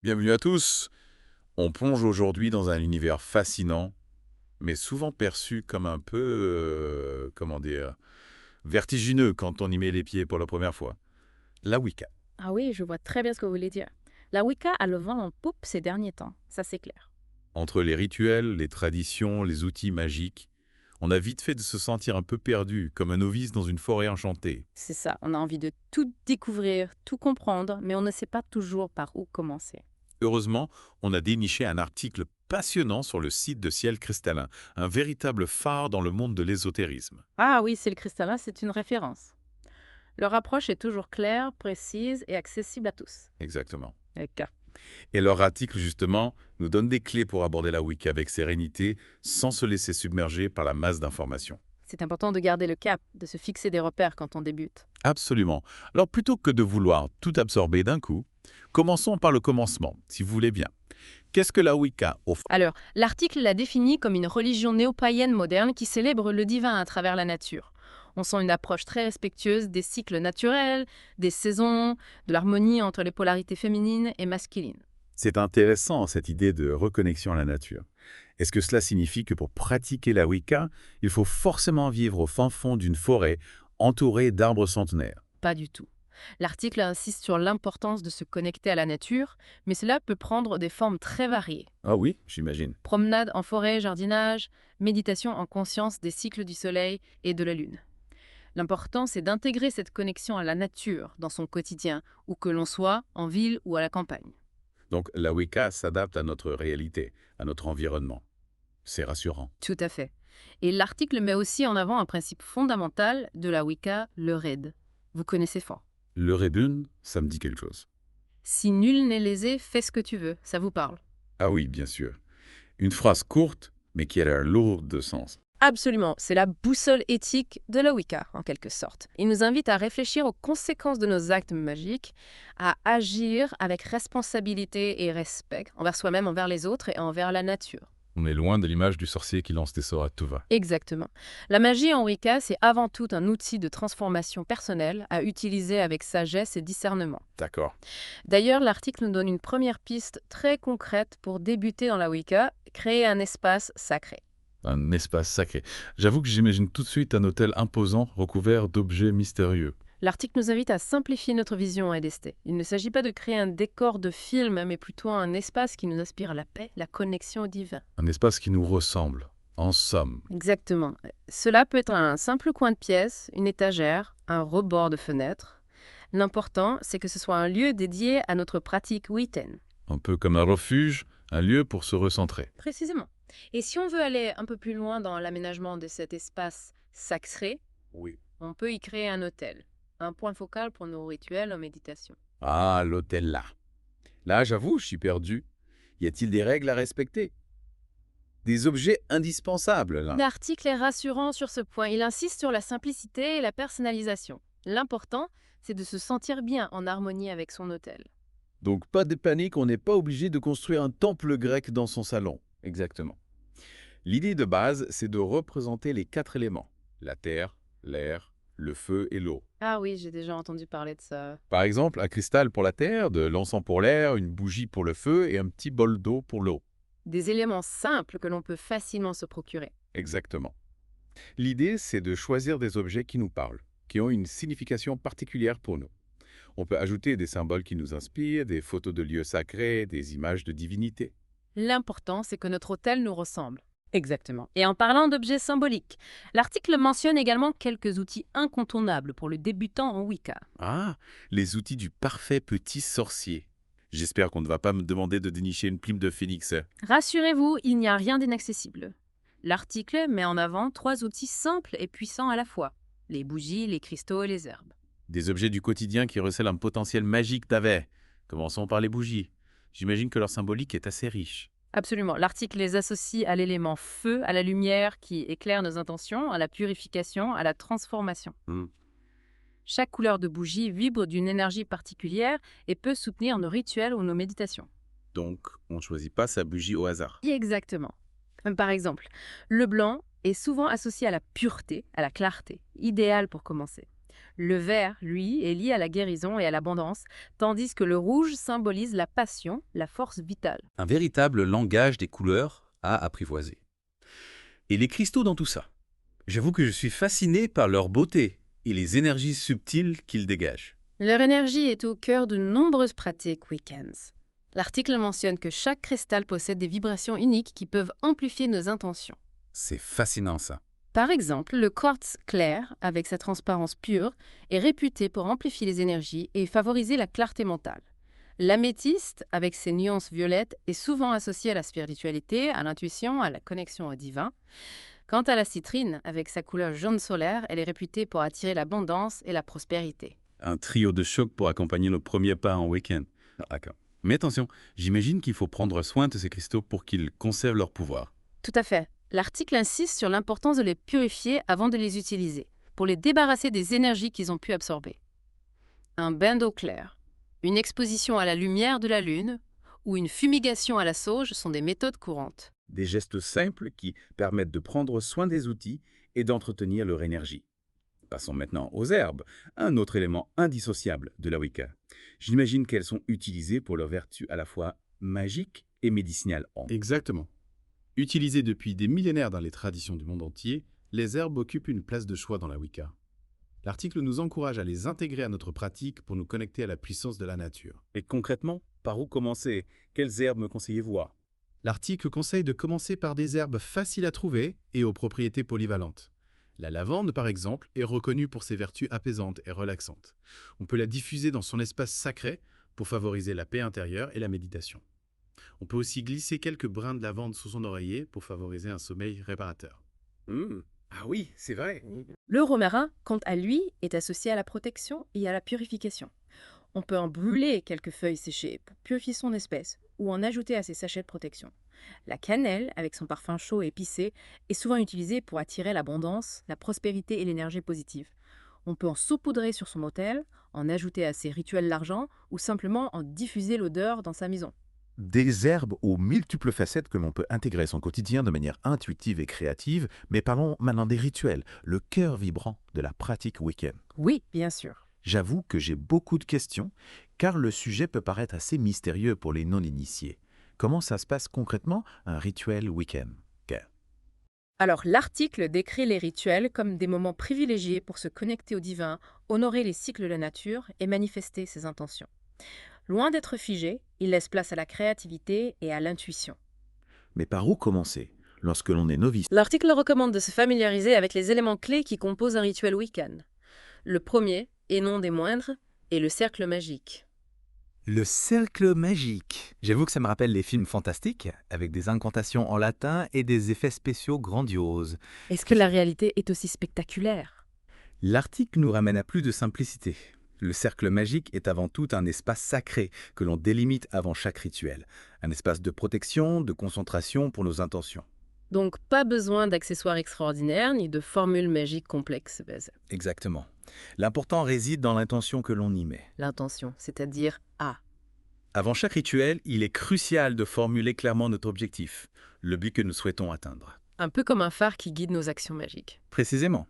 Bienvenue à tous. On plonge aujourd'hui dans un univers fascinant, mais souvent perçu comme un peu, comment dire, vertigineux quand on y met les pieds pour la première fois. La Wicca. Ah oui, je vois très bien ce que vous voulez dire. La Wicca a le vent en poupe ces derniers temps, ça c'est clair. Entre les rituels, les traditions, les outils magiques, on a vite fait de se sentir un peu perdu, comme un novice dans une forêt enchantée. C'est ça, on a envie de tout découvrir, tout comprendre, mais on ne sait pas toujours par où commencer. Heureusement, on a déniché un article passionnant sur le site de Ciel Cristallin, un véritable phare dans le monde de l'ésotérisme. Ah oui, c'est le cristallin, c'est une référence. Leur approche est toujours claire, précise et accessible à tous. Exactement. D'accord. Et leur article, justement, nous donne des clés pour aborder la Wicca avec sérénité, sans se laisser submerger par la masse d'informations. C'est important de garder le cap, de se fixer des repères quand on débute. Absolument. Alors plutôt que de vouloir tout absorber d'un coup, commençons par le commencement, si vous voulez bien. Qu'est-ce que la Wicca offre? Alors, l'article la définit comme une religion néo-païenne moderne qui célèbre le divin à travers la nature. On sent une approche très respectueuse des cycles naturels, des saisons, de l'harmonie entre les polarités féminines et masculines. C'est intéressant, cette idée de reconnexion à la nature. Est-ce que cela signifie que pour pratiquer la Wicca, il faut forcément vivre au fin fond d'une forêt entourée d'arbres centenaires? Pas du tout. L'article insiste sur l'importance de se connecter à la nature, mais cela peut prendre des formes très variées. Ah oui, j'imagine. Promenade en forêt, jardinage, méditation en conscience des cycles du soleil et de la lune. L'important, c'est d'intégrer cette connexion à la nature dans son quotidien, où que l'on soit, en ville ou à la campagne. Donc la Wicca s'adapte à notre réalité, à notre environnement. C'est rassurant. Tout à fait. Et l'article met aussi en avant un principe fondamental de la Wicca, le raid. Vous connaissez fort. Le Rebun, ça me dit quelque chose. Si nul n'est lésé, fais ce que tu veux. Ça vous parle? Ah oui, bien sûr. Une phrase courte, mais qui a l'air lourde de sens. Absolument, c'est la boussole éthique de la Wicca, en quelque sorte. Il nous invite à réfléchir aux conséquences de nos actes magiques, à agir avec responsabilité et respect envers soi-même, envers les autres et envers la nature. On est loin de l'image du sorcier qui lance des sorts à tout va. Exactement. La magie en Wicca, c'est avant tout un outil de transformation personnelle à utiliser avec sagesse et discernement. D'accord. D'ailleurs, l'article nous donne une première piste très concrète pour débuter dans la Wicca, créer un espace sacré. Un espace sacré. J'avoue que j'imagine tout de suite un hôtel imposant recouvert d'objets mystérieux. L'article nous invite à simplifier notre vision à LSD. Il ne s'agit pas de créer un décor de film, mais plutôt un espace qui nous inspire la paix, la connexion au divin. Un espace qui nous ressemble. En somme. Exactement. Cela peut être un simple coin de pièce, une étagère, un rebord de fenêtre. L'important, c'est que ce soit un lieu dédié à notre pratique Witten. Un peu comme un refuge, un lieu pour se recentrer. Précisément. Et si on veut aller un peu plus loin dans l'aménagement de cet espace sacré, Oui. on peut y créer un hôtel, un point focal pour nos rituels en méditation. Ah, l'hôtel là. Là, j'avoue, je suis perdu. Y a-t-il des règles à respecter? Des objets indispensables, là. L'article est rassurant sur ce point. Il insiste sur la simplicité et la personnalisation. L'important, c'est de se sentir bien en harmonie avec son hôtel. Donc pas de panique, on n'est pas obligé de construire un temple grec dans son salon. Exactement. L'idée de base, c'est de représenter les 4 éléments. La terre, l'air, le feu et l'eau. Ah oui, j'ai déjà entendu parler de ça. Par exemple, un cristal pour la terre, de l'encens pour l'air, une bougie pour le feu et un petit bol d'eau pour l'eau. Des éléments simples que l'on peut facilement se procurer. Exactement. L'idée, c'est de choisir des objets qui nous parlent, qui ont une signification particulière pour nous. On peut ajouter des symboles qui nous inspirent, des photos de lieux sacrés, des images de divinités. L'important, c'est que notre hôtel nous ressemble. Exactement. Et en parlant d'objets symboliques, l'article mentionne également quelques outils incontournables pour le débutant en Wicca. Ah, les outils du parfait petit sorcier. J'espère qu'on ne va pas me demander de dénicher une plume de phénix. Rassurez-vous, il n'y a rien d'inaccessible. L'article met en avant 3 outils simples et puissants à la fois. Les bougies, les cristaux et les herbes. Des objets du quotidien qui recèlent un potentiel magique d'Avet. Commençons par les bougies. J'imagine que leur symbolique est assez riche. Absolument. L'article les associe à l'élément feu, à la lumière qui éclaire nos intentions, à la purification, à la transformation. Hmm. Chaque couleur de bougie vibre d'une énergie particulière et peut soutenir nos rituels ou nos méditations. Donc, on ne choisit pas sa bougie au hasard. Exactement. Par exemple, le blanc est souvent associé à la pureté, à la clarté, idéal pour commencer. Le vert, lui, est lié à la guérison et à l'abondance, tandis que le rouge symbolise la passion, la force vitale. Un véritable langage des couleurs à apprivoiser. Et les cristaux dans tout ça? J'avoue que je suis fasciné par leur beauté et les énergies subtiles qu'ils dégagent. Leur énergie est au cœur de nombreuses pratiques week-ends. L'article mentionne que chaque cristal possède des vibrations uniques qui peuvent amplifier nos intentions. C'est fascinant ça. Par exemple, le quartz clair, avec sa transparence pure, est réputé pour amplifier les énergies et favoriser la clarté mentale. L'améthyste, avec ses nuances violettes, est souvent associé à la spiritualité, à l'intuition, à la connexion au divin. Quant à la citrine, avec sa couleur jaune solaire, elle est réputée pour attirer l'abondance et la prospérité. Un trio de choc pour accompagner le premier pas en week-end. D'accord. Mais attention, j'imagine qu'il faut prendre soin de ces cristaux pour qu'ils conservent leur pouvoir. Tout à fait. L'article insiste sur l'importance de les purifier avant de les utiliser, pour les débarrasser des énergies qu'ils ont pu absorber. Un bain d'eau claire, une exposition à la lumière de la lune ou une fumigation à la sauge sont des méthodes courantes. Des gestes simples qui permettent de prendre soin des outils et d'entretenir leur énergie. Passons maintenant aux herbes, un autre élément indissociable de la Wicca. J'imagine qu'elles sont utilisées pour leurs vertus à la fois magiques et médicinales. Exactement. Utilisées depuis des millénaires dans les traditions du monde entier, les herbes occupent une place de choix dans la Wicca. L'article nous encourage à les intégrer à notre pratique pour nous connecter à la puissance de la nature. Et concrètement, par où commencer? Quelles herbes me conseillez-vous? L'article conseille de commencer par des herbes faciles à trouver et aux propriétés polyvalentes. La lavande, par exemple, est reconnue pour ses vertus apaisantes et relaxantes. On peut la diffuser dans son espace sacré pour favoriser la paix intérieure et la méditation. On peut aussi glisser quelques brins de lavande sous son oreiller pour favoriser un sommeil réparateur. Ah oui, c'est vrai. Le romarin, quant à lui, est associé à la protection et à la purification. On peut en brûler quelques feuilles séchées pour purifier son espèce ou en ajouter à ses sachets de protection. La cannelle, avec son parfum chaud et épicé, est souvent utilisée pour attirer l'abondance, la prospérité et l'énergie positive. On peut en saupoudrer sur son autel, en ajouter à ses rituels l'argent ou simplement en diffuser l'odeur dans sa maison. Des herbes aux multiples facettes que l'on peut intégrer à son quotidien de manière intuitive et créative, mais parlons maintenant des rituels, le cœur vibrant de la pratique week-end. Oui, bien sûr. J'avoue que j'ai beaucoup de questions, car le sujet peut paraître assez mystérieux pour les non-initiés. Comment ça se passe concrètement, un rituel week-end? Alors, l'article décrit les rituels comme des moments privilégiés pour se connecter au divin, honorer les cycles de la nature et manifester ses intentions. Loin d'être figé, il laisse place à la créativité et à l'intuition. Mais par où commencer lorsque l'on est novice? L'article recommande de se familiariser avec les éléments clés qui composent un rituel week-end. Le premier, et non des moindres, est le cercle magique. Le cercle magique. J'avoue que ça me rappelle les films fantastiques, avec des incantations en latin et des effets spéciaux grandioses. Est-ce que la réalité est aussi spectaculaire? L'article nous ramène à plus de simplicité. Le cercle magique est avant tout un espace sacré que l'on délimite avant chaque rituel. Un espace de protection, de concentration pour nos intentions. Donc pas besoin d'accessoires extraordinaires ni de formules magiques complexes. Exactement. L'important réside dans l'intention que l'on y met. L'intention, c'est-à-dire Avant chaque rituel, il est crucial de formuler clairement notre objectif, le but que nous souhaitons atteindre. un peu comme un phare qui guide nos actions magiques. Précisément.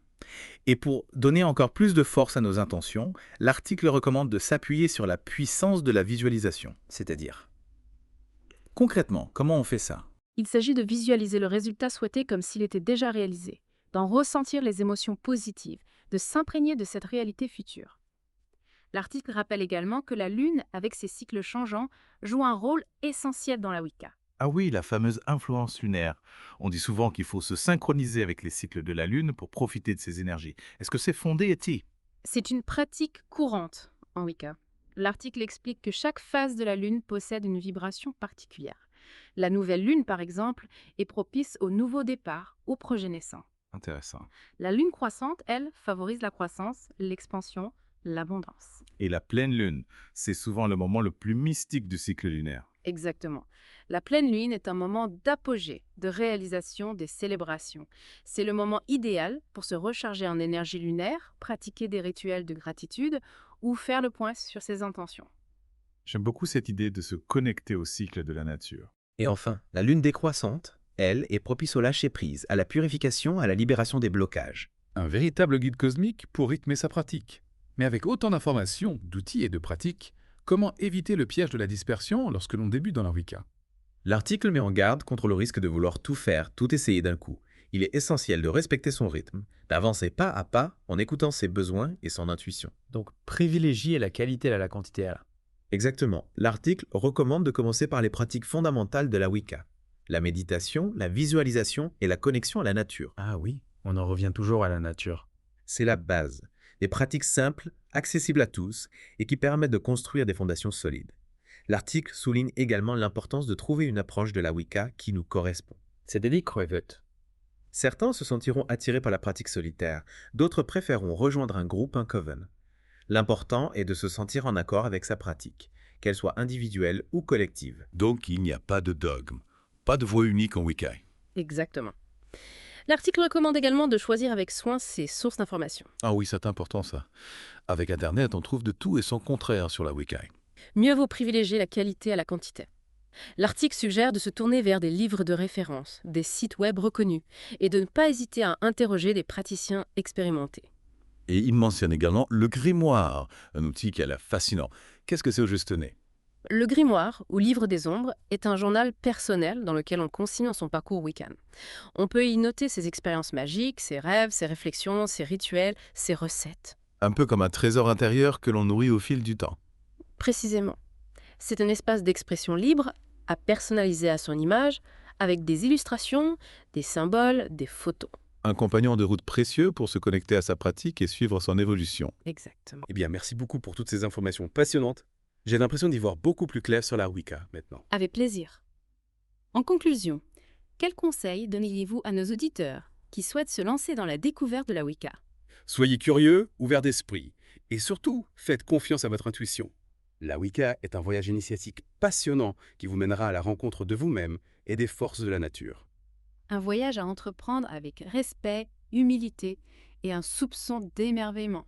Et pour donner encore plus de force à nos intentions, l'article recommande de s'appuyer sur la puissance de la visualisation, c'est-à-dire. Concrètement, comment on fait ça? Il s'agit de visualiser le résultat souhaité comme s'il était déjà réalisé, d'en ressentir les émotions positives, de s'imprégner de cette réalité future. L'article rappelle également que la Lune, avec ses cycles changeants, joue un rôle essentiel dans la Wicca. Ah oui, la fameuse influence lunaire. On dit souvent qu'il faut se synchroniser avec les cycles de la Lune pour profiter de ses énergies. Est-ce que c'est fondé, Etty? C'est une pratique courante en Wicca. L'article explique que chaque phase de la Lune possède une vibration particulière. La nouvelle Lune, par exemple, est propice au nouveau départ, au projet naissant. Intéressant. La Lune croissante, elle, favorise la croissance, l'expansion, l'abondance. Et la pleine Lune, c'est souvent le moment le plus mystique du cycle lunaire. Exactement. La pleine lune est un moment d'apogée, de réalisation des célébrations. C'est le moment idéal pour se recharger en énergie lunaire, pratiquer des rituels de gratitude ou faire le point sur ses intentions. J'aime beaucoup cette idée de se connecter au cycle de la nature. Et enfin, la lune décroissante, elle, est propice au lâcher-prise, à la purification, à la libération des blocages. Un véritable guide cosmique pour rythmer sa pratique. Mais avec autant d'informations, d'outils et de pratiques, comment éviter le piège de la dispersion lorsque l'on débute dans la Wicca? L'article met en garde contre le risque de vouloir tout faire, tout essayer d'un coup. Il est essentiel de respecter son rythme, d'avancer pas à pas en écoutant ses besoins et son intuition. Donc, privilégier la qualité à la quantité là. Exactement. L'article recommande de commencer par les pratiques fondamentales de la Wicca. La méditation, la visualisation et la connexion à la nature. Ah oui, on en revient toujours à la nature. C'est la base. Des pratiques simples, accessibles à tous et qui permettent de construire des fondations solides. L'article souligne également l'importance de trouver une approche de la Wicca qui nous correspond. C'est dédié Crevet. Certains se sentiront attirés par la pratique solitaire, d'autres préféreront rejoindre un groupe, un coven. L'important est de se sentir en accord avec sa pratique, qu'elle soit individuelle ou collective. Donc, il n'y a pas de dogme, pas de voie unique en Wicca. Exactement. L'article recommande également de choisir avec soin ses sources d'information. Ah oui, c'est important ça. Avec Internet, on trouve de tout et son contraire sur la Wicca. Mieux vaut privilégier la qualité à la quantité. L'article suggère de se tourner vers des livres de référence, des sites web reconnus, et de ne pas hésiter à interroger des praticiens expérimentés. Et il mentionne également le grimoire, un outil qui a l'air fascinant. Qu'est-ce que c'est au juste nez? Le grimoire, ou livre des ombres, est un journal personnel dans lequel on consigne son parcours Wiccan. On peut y noter ses expériences magiques, ses rêves, ses réflexions, ses rituels, ses recettes. Un peu comme un trésor intérieur que l'on nourrit au fil du temps. Précisément. C'est un espace d'expression libre, à personnaliser à son image, avec des illustrations, des symboles, des photos. Un compagnon de route précieux pour se connecter à sa pratique et suivre son évolution. Exactement. Eh bien, merci beaucoup pour toutes ces informations passionnantes. J'ai l'impression d'y voir beaucoup plus clair sur la Wicca maintenant. Avec plaisir. En conclusion, quels conseils donneriez-vous à nos auditeurs qui souhaitent se lancer dans la découverte de la Wicca? Soyez curieux, ouverts d'esprit, et surtout, faites confiance à votre intuition. La Wicca est un voyage initiatique passionnant qui vous mènera à la rencontre de vous-même et des forces de la nature. Un voyage à entreprendre avec respect, humilité et un soupçon d'émerveillement.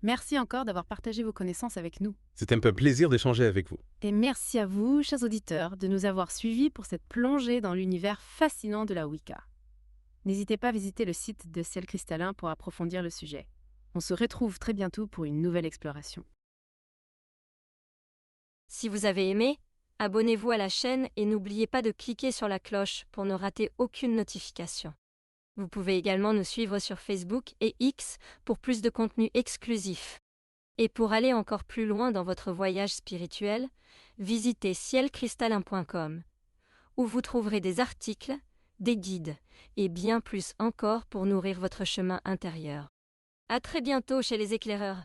Merci encore d'avoir partagé vos connaissances avec nous. C'était un plaisir d'échanger avec vous. Et merci à vous, chers auditeurs, de nous avoir suivis pour cette plongée dans l'univers fascinant de la Wicca. N'hésitez pas à visiter le site de Ciel Cristallin pour approfondir le sujet. On se retrouve très bientôt pour une nouvelle exploration. Si vous avez aimé, abonnez-vous à la chaîne et n'oubliez pas de cliquer sur la cloche pour ne rater aucune notification. Vous pouvez également nous suivre sur Facebook et X pour plus de contenu exclusif. Et pour aller encore plus loin dans votre voyage spirituel, visitez cielcristallin.com, où vous trouverez des articles, des guides et bien plus encore pour nourrir votre chemin intérieur. À très bientôt chez les éclaireurs.